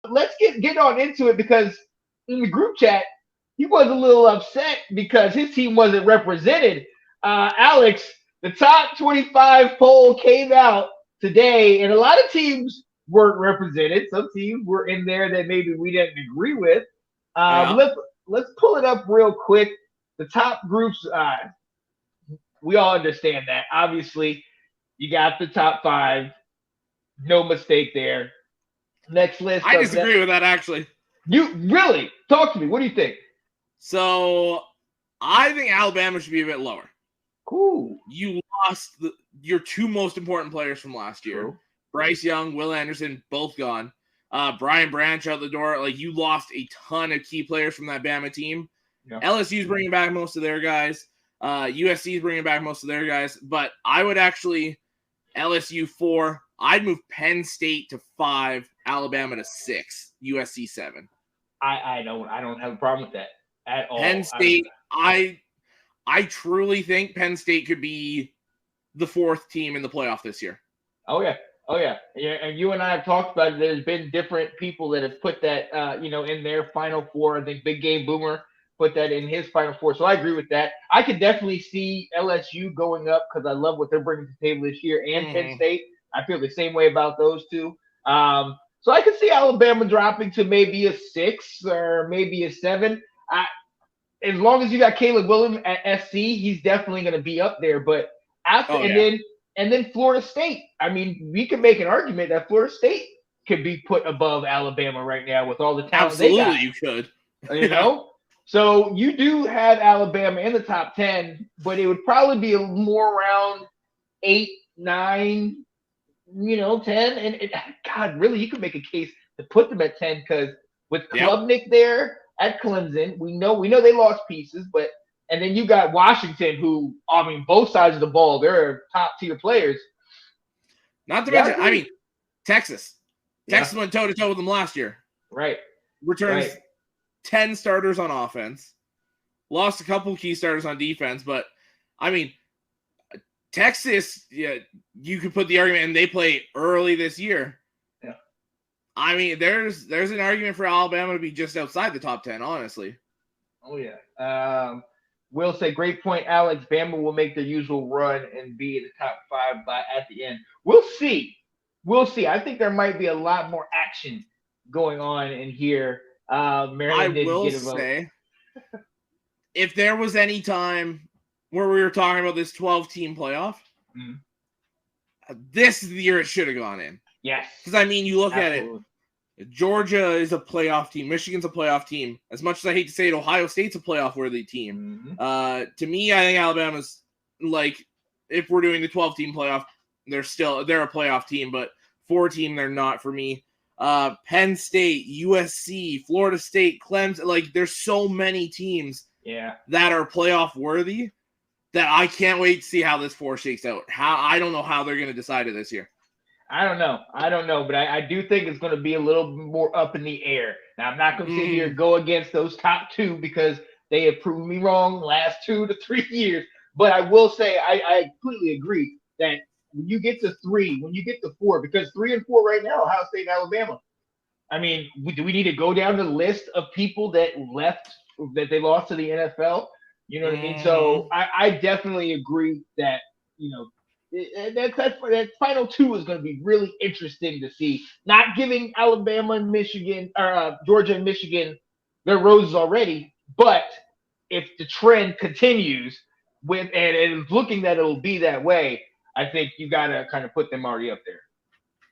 let's get on into it because in the group chat, he was a little upset because his team wasn't represented. Alex, the top 25 poll came out today, and a lot of teams weren't represented. Some teams were in there that maybe we didn't agree with. Yeah. Let's pull it up real quick. The top groups, we all understand that. Obviously, you got the top five, no mistake there. Next list I up. disagree with that, actually. You really talk to me. What do you think? So, I think Alabama should be a bit lower. Cool. You lost your two most important players from last year. True. Bryce Young, Will Anderson, both gone. Brian Branch out the door. Like, you lost a ton of key players from that Bama team. Yeah. LSU's bringing back most of their guys. USC's bringing back most of their guys. But I would actually, LSU 4, I'd move Penn State to 5, Alabama to 6, USC 7. I don't have a problem with that at all. Penn State, I truly think Penn State could be the 4th team in the playoff this year. Oh yeah. And you and I have talked about it. There's been different people that have put that, in their Final Four. I think Big Game Boomer put that in his Final Four. So I agree with that. I could definitely see LSU going up because I love what they're bringing to the table this year, and Penn State. I feel the same way about those two. So I could see Alabama dropping to maybe a 6 or maybe a 7. As long as you got Caleb Williams at SC, he's definitely going to be up there. But after and then Florida State. I mean, we can make an argument that Florida State could be put above Alabama right now with all the talent they got. Absolutely, you could. You know, so you do have Alabama in the top 10, but it would probably be more around 8, 9, 10. And God, really, you could make a case to put them at 10 because with Klubnik there at Clemson, we know they lost pieces, and then you got Washington, who, I mean, both sides of the ball, they're top tier players. Not to mention, Texas. Texas went toe to toe with them last year. Right. Returns 10 starters on offense. Lost a couple key starters on defense, but I mean, Texas, you could put the argument, and they play early this year. Yeah. I mean, there's an argument for Alabama to be just outside the top 10, honestly. Oh, yeah. Will say, great point, Alex. Bama will make their usual run and be in the top 5 at the end. We'll see. I think there might be a lot more action going on in here. Maryland didn't get a vote. Say, if there was any time where we were talking about this 12-team playoff, this is the year it should have gone in. Yes. Because, I mean, you look at it. Georgia is a playoff team. Michigan's a playoff team. As much as I hate to say it, Ohio State's a playoff-worthy team. To me, I think Alabama's, like, if we're doing the 12-team playoff, they're a playoff team, but 4-team, they're not for me. Penn State, USC, Florida State, Clemson, like, there's so many teams that are playoff-worthy that I can't wait to see how this 4 shakes out. I don't know how they're going to decide it this year. I don't know, but I do think it's going to be a little more up in the air. Now, I'm not going to sit here and go against those top 2 because they have proven me wrong last 2 to 3 years. But I will say I completely agree that when you get to 3, when you get to 4, because 3 and 4 right now, Ohio State and Alabama. I mean, do we need to go down the list of people that they lost to the NFL? You know what I mean? So I definitely agree that, that final 2 is going to be really interesting to see. Not giving Alabama and Michigan or Georgia and Michigan their roses already, but if the trend continues and it's looking that it'll be that way, I think you got to kind of put them already up there.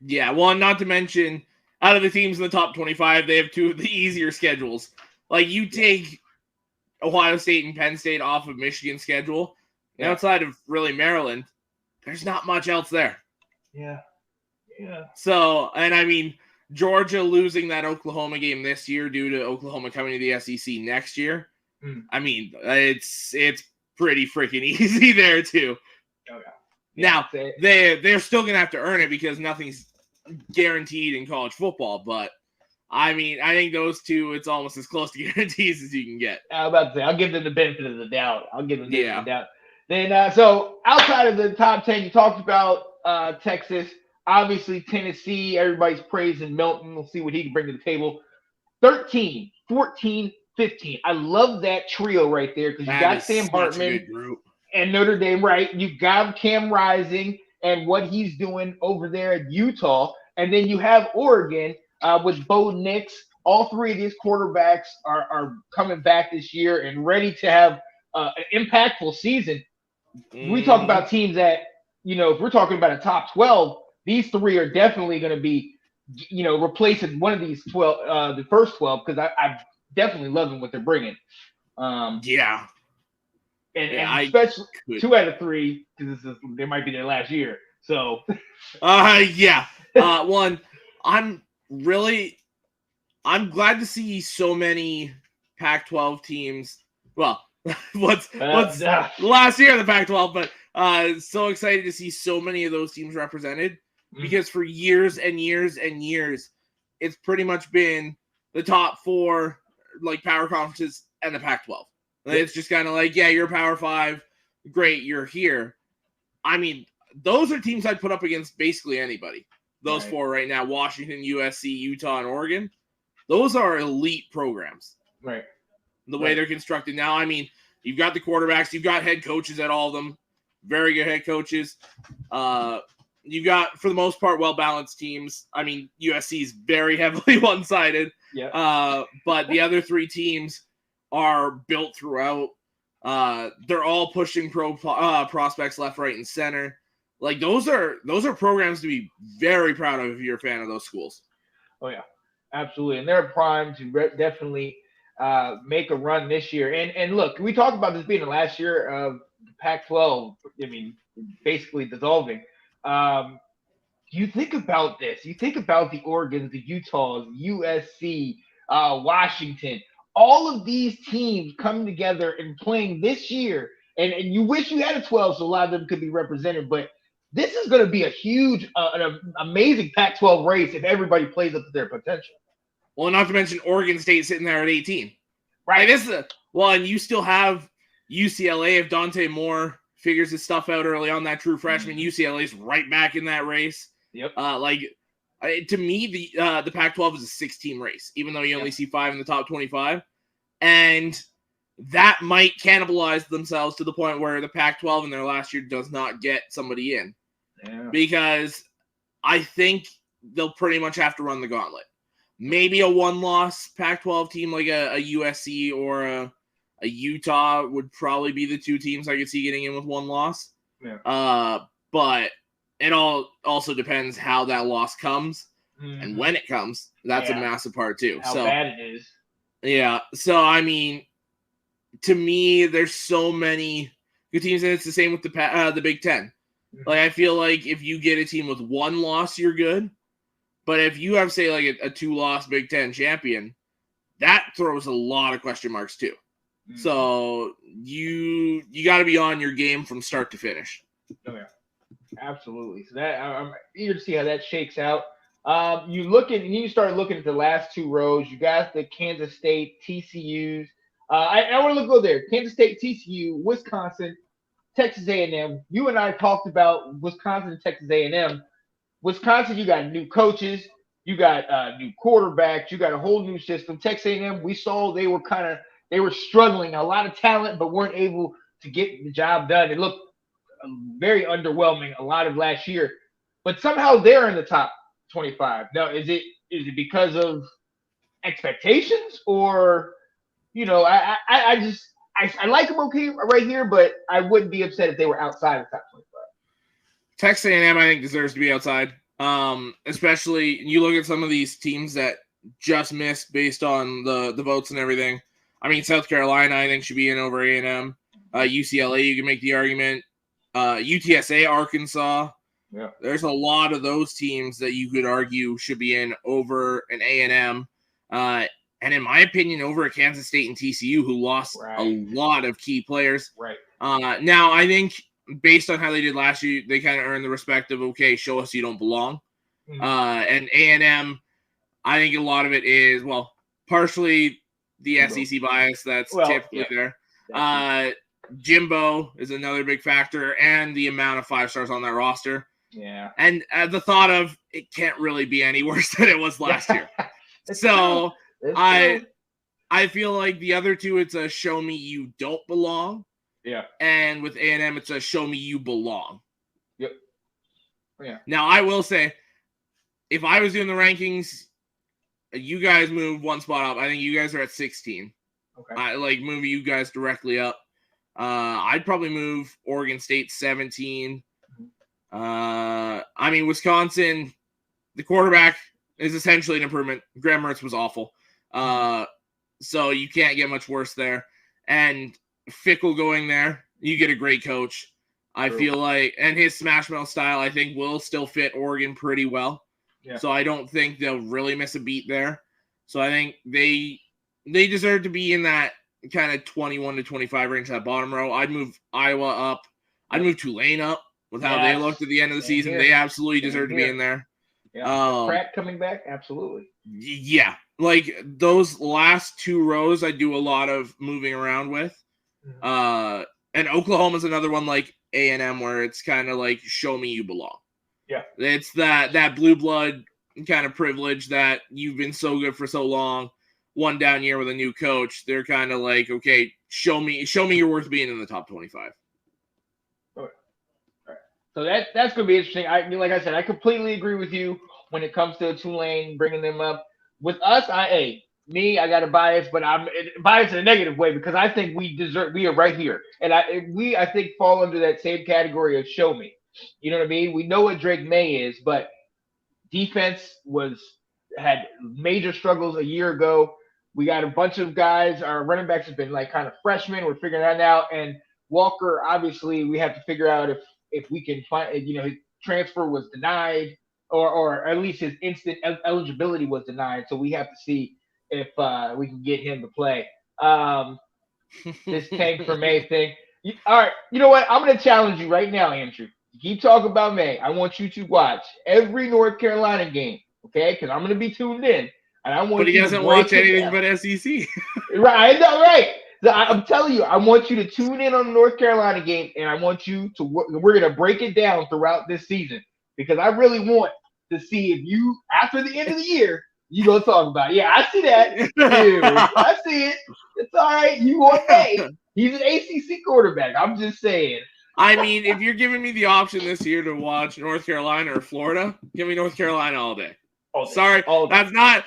Yeah, well, not to mention, out of the teams in the top 25, they have 2 of the easier schedules. Like, you take Ohio State and Penn State off of Michigan's schedule, and outside of really Maryland, there's not much else there. Yeah. So, and I mean, Georgia losing that Oklahoma game this year due to Oklahoma coming to the SEC next year. I mean, it's pretty freaking easy there too. Oh, yeah. Now, they're still going to have to earn it because nothing's guaranteed in college football. But, I mean, I think those 2, it's almost as close to guarantees as you can get. I was about to say, I'll give them the benefit of the doubt. Then, so outside of the top 10, you talked about Texas. Obviously, Tennessee, everybody's praising Milton. We'll see what he can bring to the table. 13, 14, 15. I love that trio right there because you got Sam Hartman and Notre Dame, right? You got Cam Rising and what he's doing over there at Utah. And then you have Oregon with Bo Nix. All three of these quarterbacks are coming back this year and ready to have an impactful season. We talk about teams that, if we're talking about a top 12, these three are definitely going to be, replacing one of these 12, the first 12, because I definitely loving what they're bringing. And especially 2 out of 3, because they might be their last year. So, one, I'm glad to see so many Pac-12 teams. Well, what's last year in the Pac-12, but so excited to see so many of those teams represented because for years and years and years, it's pretty much been the top 4 like power conferences and the Pac-12. It's just kind of like, yeah, you're Power 5, great, you're here. I mean, those are teams I'd put up against basically anybody. Those 4 right now: Washington, USC, Utah, and Oregon. Those are elite programs. Right. The way they're constructed now. I mean, you've got the quarterbacks, you've got head coaches at all of them, very good head coaches. You've got, for the most part, well-balanced teams. I mean, USC is very heavily one-sided. Yeah. But the other 3 teams are built throughout. They're all pushing prospects left, right, and center. Like, those are programs to be very proud of if you're a fan of those schools. Oh, yeah. Absolutely. And they're primed to definitely make a run this year. And look, we talked about this being the last year of the Pac-12. I mean, basically dissolving. You think about this. You think about the Oregons, the Utahs, USC, Washington. All of these teams coming together and playing this year. And you wish you had a 12 so a lot of them could be represented. But this is going to be a huge, an amazing Pac-12 race if everybody plays up to their potential. Well, not to mention Oregon State sitting there at 18. Right. And you still have UCLA if Dante Moore figures his stuff out early on, that true freshman. UCLA's right back in that race. Yep. To me, the Pac-12 is a 6-team race, even though you only see 5 in the top 25. And that might cannibalize themselves to the point where the Pac-12 in their last year does not get somebody in. Yeah. Because I think they'll pretty much have to run the gauntlet. Maybe a 1-loss Pac-12 team like a USC or a Utah would probably be the 2 teams I could see getting in with 1 loss. Yeah. But it all also depends how that loss comes and when it comes. That's a massive part too. How bad it is. Yeah. So, I mean, to me, there's so many good teams, and it's the same with the Big Ten. Like, I feel like if you get a team with 1 loss, you're good. But if you have, say, like a 2-loss Big Ten champion, that throws a lot of question marks too. So you got to be on your game from start to finish. Oh yeah, absolutely. So that I'm eager to see how that shakes out. You start looking at the last 2 rows. You got the Kansas State, TCU's. I want to go there. Kansas State, TCU, Wisconsin, Texas A&M. You and I talked about Wisconsin and Texas A&M. Wisconsin, you got new coaches, you got new quarterbacks, you got a whole new system. Texas A&M, we saw they were struggling, a lot of talent, but weren't able to get the job done. It looked very underwhelming a lot of last year, but somehow they're in the top 25. Now, is it because of expectations, or I like them okay right here, but I wouldn't be upset if they were outside of the top 25. Texas A&M, I think, deserves to be outside. Especially, you look at some of these teams that just missed based on the votes and everything. I mean, South Carolina, I think, should be in over A&M. UCLA, you can make the argument. UTSA, Arkansas. Yeah. There's a lot of those teams that you could argue should be in over an A&M. And in my opinion, over at Kansas State and TCU, who lost a lot of key players. Right. Now, I think based on how they did last year, they kind of earned the respect of, okay, show us you don't belong. And A&M, I think a lot of it is, well, partially the SEC bias that's typically there. Jimbo is another big factor, and the amount of 5 stars on that roster. Yeah. And the thought of it can't really be any worse than it was last year. So I feel like the other two, it's a show me you don't belong. Yeah. And with A&M, it's a show me you belong. Yep. Yeah. Now, I will say, if I was doing the rankings, you guys move one spot up. I think you guys are at 16. Okay. I move you guys directly up. I'd probably move Oregon State 17. Wisconsin, the quarterback is essentially an improvement. Graham Mertz was awful. So you can't get much worse there. And Fickle going there, you get a great coach. I feel like, and his smash mouth style, I think, will still fit Oregon pretty well. Yeah. So I don't think they'll really miss a beat there. So I think they deserve to be in that kind of 21 to 25 range, that bottom row. I'd move Iowa up. I'd move Tulane up with how they looked at the end of the season. They absolutely deserve to be in there. Yeah. Pratt coming back, absolutely. Yeah. Like those last two rows, I do a lot of moving around with. And Oklahoma's another one like A&M where it's kind of like show me you belong. Yeah. It's that blue blood kind of privilege that you've been so good for so long. One down year with a new coach, they're kind of like, okay, show me you're worth being in the top 25. Okay. All right. So that's going to be interesting. I mean, like I said, I completely agree with you when it comes to Tulane bringing them up. With us, I got a bias, but I'm biased in a negative way because I think we are right here, and I think fall under that same category of show me. You know what I mean? We know what Drake May is, but defense had major struggles a year ago. We got a bunch of guys. Our running backs have been like kind of freshmen. We're figuring that out. And Walker, obviously, we have to figure out if we can find, his transfer was denied or at least his instant eligibility was denied. So we have to see if we can get him to play. This tank for May thing. All right. You know what? I'm going to challenge you right now, Andrew. Keep talking about May. I want you to watch every North Carolina game, okay? Because I'm going to be tuned in. And I want but he doesn't watch anything but SEC. Right, I know, right. So I'm telling you, I want you to tune in on the North Carolina game, and I want you to we're going to break it down throughout this season because I really want to see if you, after the end of the year, you're going to talk about it. Yeah, I see that. Dude, I see it. It's all right. You want May. He's an ACC quarterback. I'm just saying. I mean, if you're giving me the option this year to watch North Carolina or Florida, give me North Carolina all day. Sorry, that's not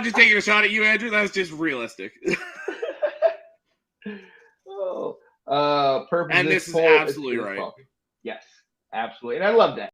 just taking a shot at you, Andrew. That's just realistic. Purpose. And this is absolutely right. Yes, absolutely, and I love that.